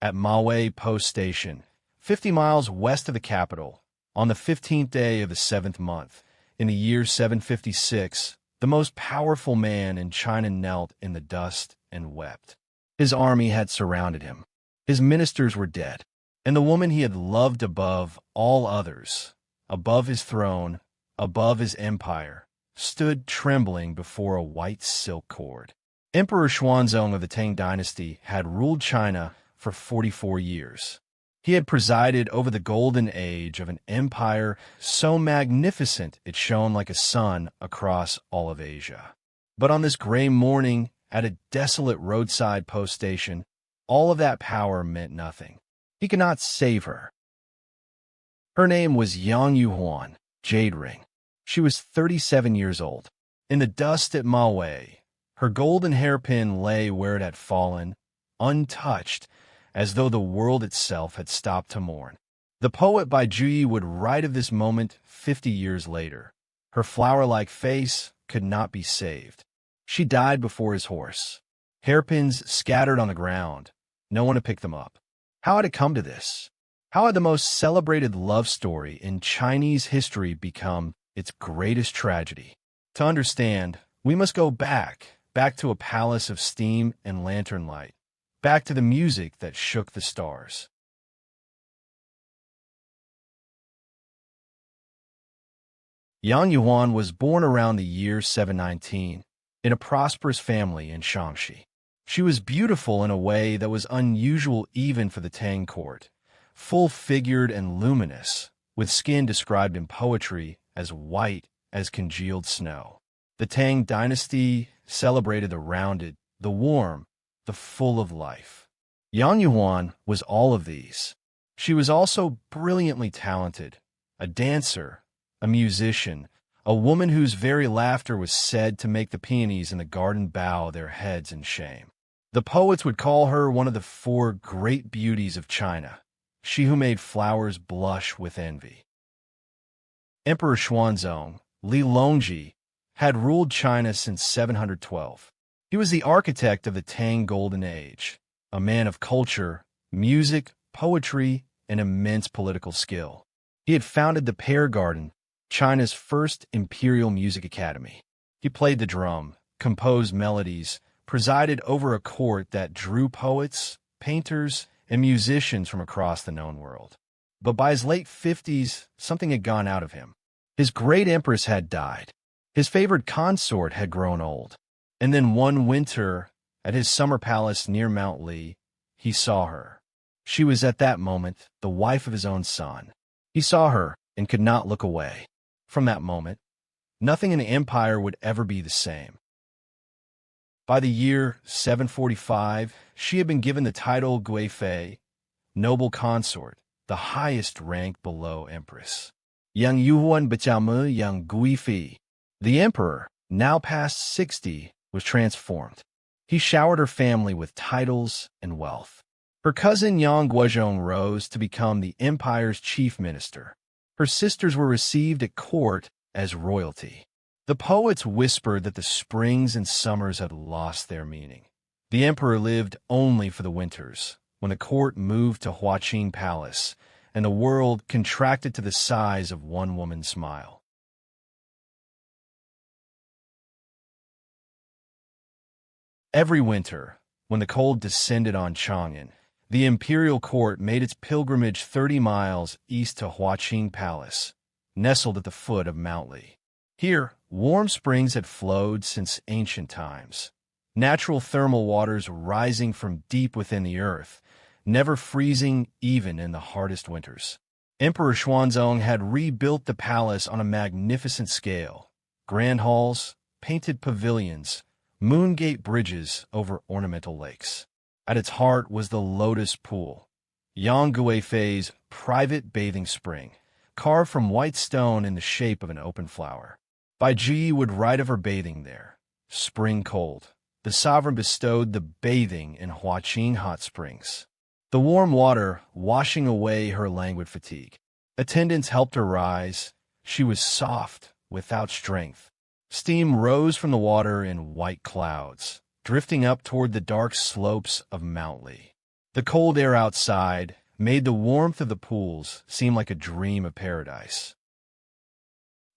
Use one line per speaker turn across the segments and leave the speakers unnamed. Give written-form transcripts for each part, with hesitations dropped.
at Mawei Post Station, 50 miles west of the capital, on the 15th day of the 7th month, in the year 756, the most powerful man in China knelt in the dust and wept. His army had surrounded him. His ministers were dead, and the woman he had loved above all others, above his throne, above his empire, stood trembling before a white silk cord. Emperor Xuanzong of the Tang Dynasty had ruled China for 44 years. He had presided over the golden age of an empire so magnificent it shone like a sun across all of Asia. But on this gray morning, at a desolate roadside post station, all of that power meant nothing. He could not save her. Her name was Yang Yuhuan, Jade Ring. She was 37 years old. In the dust at Mawei, her golden hairpin lay where it had fallen, untouched, as though the world itself had stopped to mourn. The poet Bai Juyi would write of this moment 50 years later. Her flower-like face could not be saved. She died before his horse. Hairpins scattered on the ground. No one to pick them up. How had it come to this? How had the most celebrated love story in Chinese history become its greatest tragedy? To understand, we must go back to a palace of steam and lantern light, back to the music that shook the stars. Yang Yuhuan was born around the year 719 in a prosperous family in Shaanxi. She was beautiful in a way that was unusual even for the Tang court, full-figured and luminous, with skin described in poetry as white as congealed snow. The Tang Dynasty celebrated the rounded, the warm, the full of life. Yang Yuhuan was all of these. She was also brilliantly talented, a dancer, a musician, a woman whose very laughter was said to make the peonies in the garden bow their heads in shame. The poets would call her one of the 4 great beauties of China, she who made flowers blush with envy. Emperor Xuanzong, Li Longji, had ruled China since 712. He was the architect of the Tang Golden Age, a man of culture, music, poetry, and immense political skill. He had founded the Pear Garden, China's first imperial music academy. He played the drum, composed melodies, presided over a court that drew poets, painters, and musicians from across the known world. But by his late 50s, something had gone out of him. His great empress had died. His favored consort had grown old. And then one winter, at his summer palace near Mount Li, he saw her. She was at that moment the wife of his own son. He saw her and could not look away. From that moment, nothing in the empire would ever be the same. By the year 745, she had been given the title Guifei, noble consort, the highest rank below empress. Yang Yuhuan Bachame Yang Guifei. The emperor, now past 60, was transformed. He showered her family with titles and wealth. Her cousin Yang Guozhong rose to become the empire's chief minister. Her sisters were received at court as royalty. The poets whispered that the springs and summers had lost their meaning. The emperor lived only for the winters, when the court moved to Huaqing Palace, and the world contracted to the size of one woman's smile. Every winter, when the cold descended on Chang'an, the imperial court made its pilgrimage 30 miles east to Huaqing Palace, nestled at the foot of Mount Li. Here, warm springs had flowed since ancient times, natural thermal waters rising from deep within the earth, never freezing even in the hardest winters. Emperor Xuanzong had rebuilt the palace on a magnificent scale, grand halls, painted pavilions, moon-gate bridges over ornamental lakes. At its heart was the Lotus Pool, Yang Guifei's private bathing spring, carved from white stone in the shape of an open flower. Bai Juyi would write of her bathing there. Spring cold, the sovereign bestowed the bathing in Huaqing hot springs, the warm water washing away her languid fatigue. Attendants helped her rise. She was soft, without strength. Steam rose from the water in white clouds, drifting up toward the dark slopes of Mount Li. The cold air outside made the warmth of the pools seem like a dream of paradise.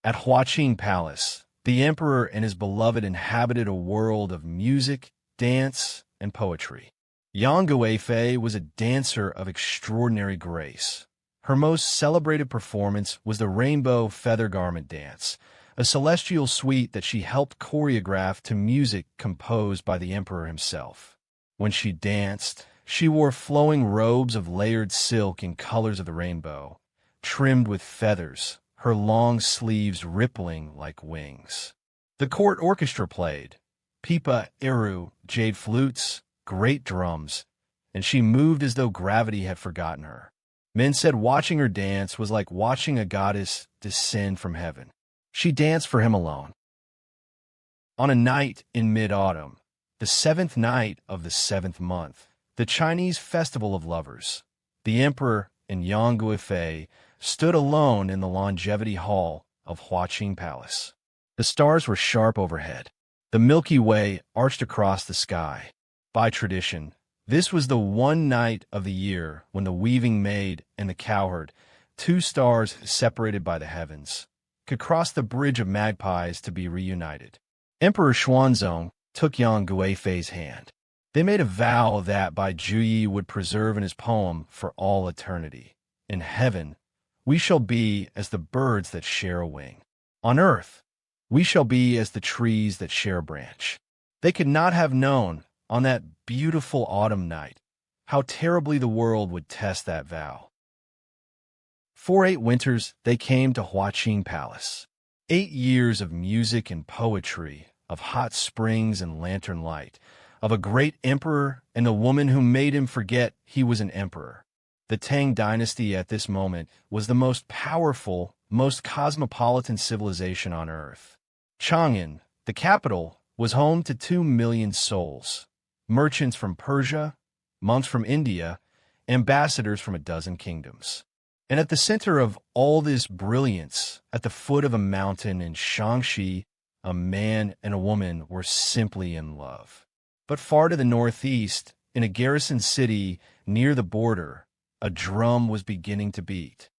At Huaqing Palace, the emperor and his beloved inhabited a world of music, dance, and poetry. Yang Guifei was a dancer of extraordinary grace. Her most celebrated performance was the rainbow feather garment dance, a celestial suite that she helped choreograph to music composed by the emperor himself. When she danced, she wore flowing robes of layered silk in colors of the rainbow, trimmed with feathers, her long sleeves rippling like wings. The court orchestra played pipa, eru, jade flutes, great drums, and she moved as though gravity had forgotten her. Men said watching her dance was like watching a goddess descend from heaven. She danced for him alone. On a night in mid-autumn, the 7th night of the 7th month, the Chinese festival of lovers, the emperor and Yang Guifei stood alone in the longevity hall of Huaqing Palace. The stars were sharp overhead. The Milky Way arched across the sky. By tradition, this was the one night of the year when the weaving maid and the cowherd, two stars separated by the heavens, could cross the bridge of magpies to be reunited. Emperor Xuanzong took Yang Guifei's hand. They made a vow that Bai Juyi would preserve in his poem for all eternity. In heaven, we shall be as the birds that share a wing. On earth, we shall be as the trees that share a branch. They could not have known, on that beautiful autumn night, how terribly the world would test that vow. For 8 winters they came to Huaqing Palace. 8 years of music and poetry, of hot springs and lantern light, of a great emperor and the woman who made him forget he was an emperor. The Tang Dynasty at this moment was the most powerful, most cosmopolitan civilization on earth. Chang'an, the capital, was home to 2 million souls, merchants from Persia, monks from India, ambassadors from a dozen kingdoms. And at the center of all this brilliance, at the foot of a mountain in Shaanxi, a man and a woman were simply in love. But far to the northeast, in a garrison city near the border, a drum was beginning to beat.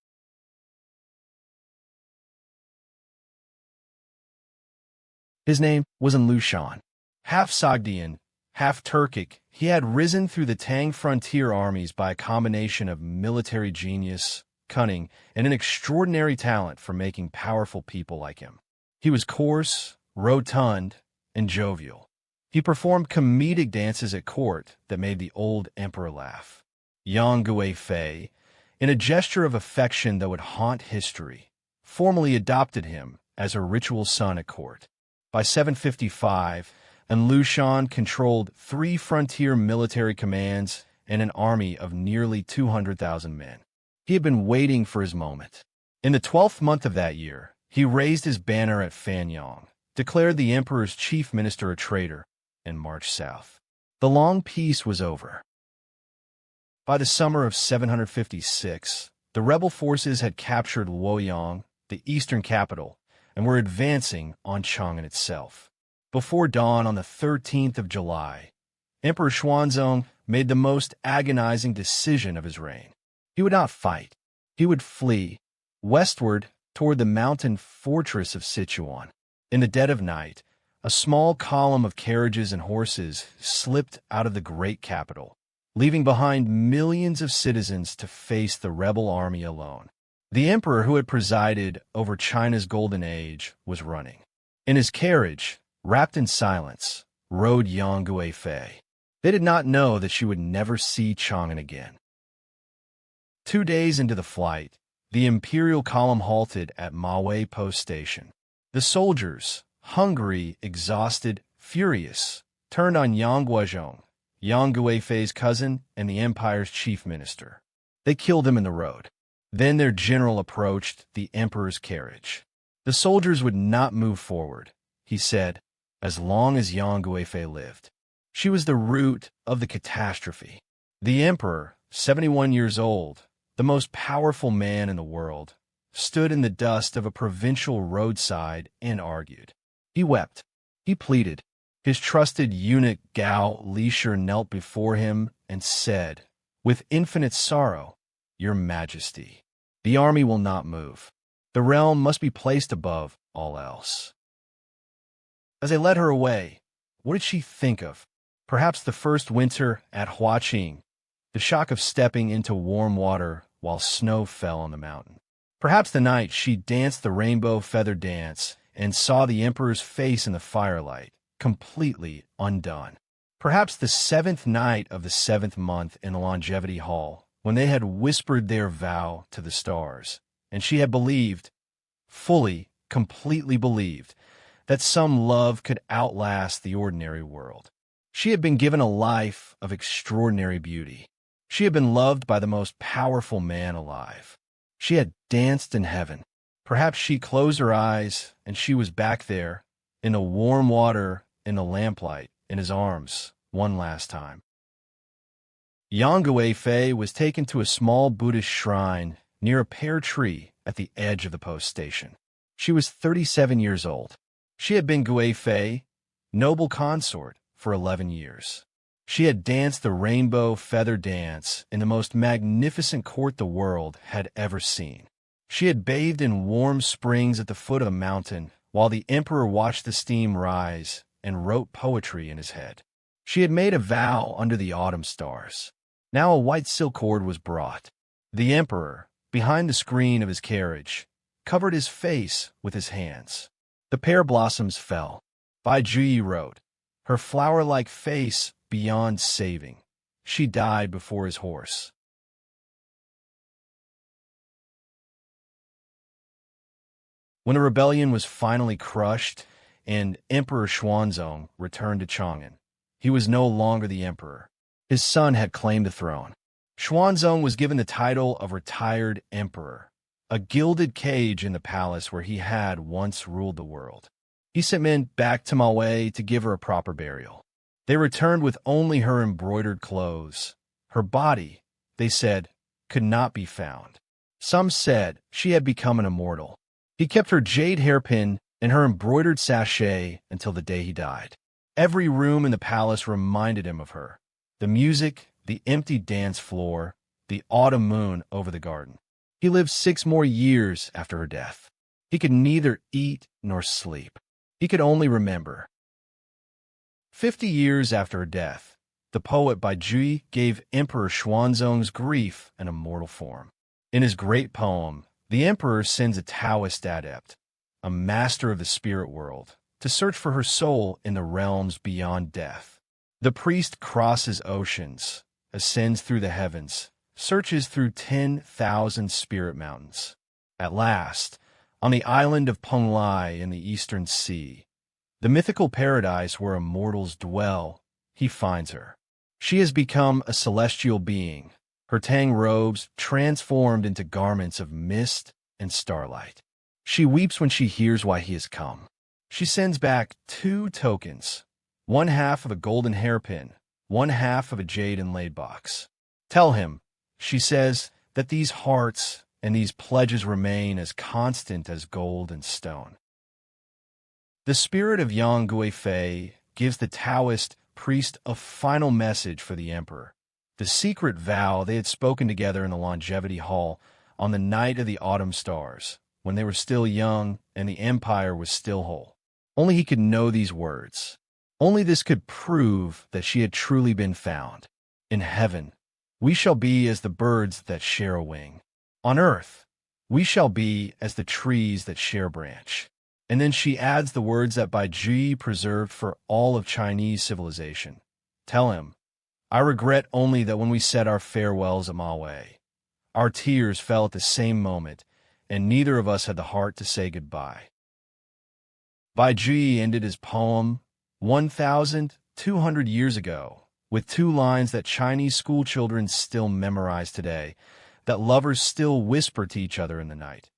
His name was An Lushan. Half Sogdian, half Turkic, he had risen through the Tang frontier armies by a combination of military genius, cunning, and an extraordinary talent for making powerful people like him. He was coarse, rotund, and jovial. He performed comedic dances at court that made the old emperor laugh. Yang Guifei, in a gesture of affection that would haunt history, formally adopted him as her ritual son at court. By 755, An Lushan controlled 3 frontier military commands and an army of nearly 200,000 men. He had been waiting for his moment. In the 12th month of that year, he raised his banner at Fanyang, declared the emperor's chief minister a traitor, and marched south. The long peace was over. By the summer of 756, the rebel forces had captured Luoyang, the eastern capital, and were advancing on Chang'an itself. Before dawn on the 13th of July, Emperor Xuanzong made the most agonizing decision of his reign. He would not fight. He would flee westward toward the mountain fortress of Sichuan. In the dead of night, a small column of carriages and horses slipped out of the great capital, leaving behind millions of citizens to face the rebel army alone. The emperor who had presided over China's golden age was running. In his carriage, wrapped in silence, rode Yang Guifei. They did not know that she would never see Chang'an again. 2 days into the flight, the imperial column halted at Mawei post station. The soldiers, hungry, exhausted, furious, turned on Yang Guozhong, Yang Guifei's cousin and the empire's chief minister. They killed him in the road. Then their general approached the emperor's carriage. The soldiers would not move forward, he said, as long as Yang Guifei lived. She was the root of the catastrophe. The emperor, 71 years old, the most powerful man in the world, stood in the dust of a provincial roadside and argued. He wept. He pleaded. His trusted eunuch Gao Lisher knelt before him and said, With infinite sorrow, your majesty. The army will not move. The realm must be placed above all else. As they led her away, what did she think of? Perhaps the first winter at Huaqing, the shock of stepping into warm water while snow fell on the mountain. Perhaps the night she danced the rainbow feather dance and saw the emperor's face in the firelight, completely undone. Perhaps the 7th night of the 7th month in the longevity hall, when they had whispered their vow to the stars, and she had believed, fully, completely believed, that some love could outlast the ordinary world. She had been given a life of extraordinary beauty. She had been loved by the most powerful man alive. She had danced in heaven. Perhaps she closed her eyes and she was back there, in the warm water, in the lamplight, in his arms, one last time. Young Guifei was taken to a small Buddhist shrine near a pear tree at the edge of the post station. She was 37 years old. She had been Guifei, noble consort, for 11 years. She had danced the rainbow feather dance in the most magnificent court the world had ever seen. She had bathed in warm springs at the foot of the mountain while the emperor watched the steam rise and wrote poetry in his head. She had made a vow under the autumn stars. Now a white silk cord was brought. The emperor, behind the screen of his carriage, covered his face with his hands. The pear blossoms fell. Bai Juyi wrote, her flower-like face beyond saving. She died before his horse. When the rebellion was finally crushed and Emperor Xuanzong returned to Chang'an, he was no longer the emperor. His son had claimed the throne. Xuanzong was given the title of retired emperor, a gilded cage in the palace where he had once ruled the world. He sent men back to Mawei to give her a proper burial. They returned with only her embroidered clothes. Her body, they said, could not be found. Some said she had become an immortal. He kept her jade hairpin and her embroidered sachet until the day he died. Every room in the palace reminded him of her. The music, the empty dance floor, the autumn moon over the garden. He lived 6 more years after her death. He could neither eat nor sleep. He could only remember. 50 years after her death, the poet Bai Juyi gave Emperor Xuanzong's grief an immortal form. In his great poem, the emperor sends a Taoist adept, a master of the spirit world, to search for her soul in the realms beyond death. The priest crosses oceans, ascends through the heavens, searches through 10,000 spirit mountains. At last, on the island of Penglai in the eastern sea, the mythical paradise where immortals dwell, he finds her. She has become a celestial being, her Tang robes transformed into garments of mist and starlight. She weeps when she hears why he has come. She sends back 2 tokens, 1/2 of a golden hairpin, 1/2 of a jade inlaid box. Tell him, she says, that these hearts and these pledges remain as constant as gold and stone. The spirit of Yang Guifei gives the Taoist priest a final message for the emperor, the secret vow they had spoken together in the longevity hall on the night of the autumn stars, when they were still young and the empire was still whole. Only he could know these words. Only this could prove that she had truly been found. In heaven, we shall be as the birds that share a wing. On earth, we shall be as the trees that share a branch. And then she adds the words that Bai Juyi preserved for all of Chinese civilization. Tell him, I regret only that when we said our farewells at Mawei, our tears fell at the same moment, and neither of us had the heart to say goodbye. Bai Juyi ended his poem 1,200 years ago with 2 lines that Chinese schoolchildren still memorize today, that lovers still whisper to each other in the night.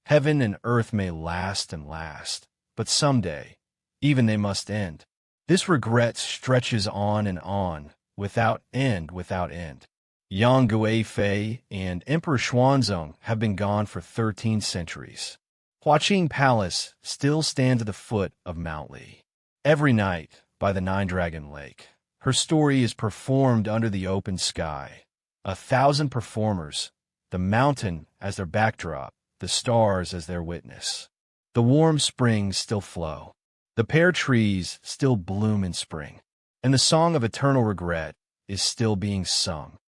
Heaven and earth may last and last, but someday, even they must end. This regret stretches on and on, without end, without end. Yang Guifei and Emperor Xuanzong have been gone for 13 centuries. Huaqing Palace still stands at the foot of Mount Li. Every night, by the Nine-Dragon Lake, her story is performed under the open sky. 1,000 performers, the mountain as their backdrop, the stars as their witness. The warm springs still flow. The pear trees still bloom in spring. And the song of eternal regret is still being sung.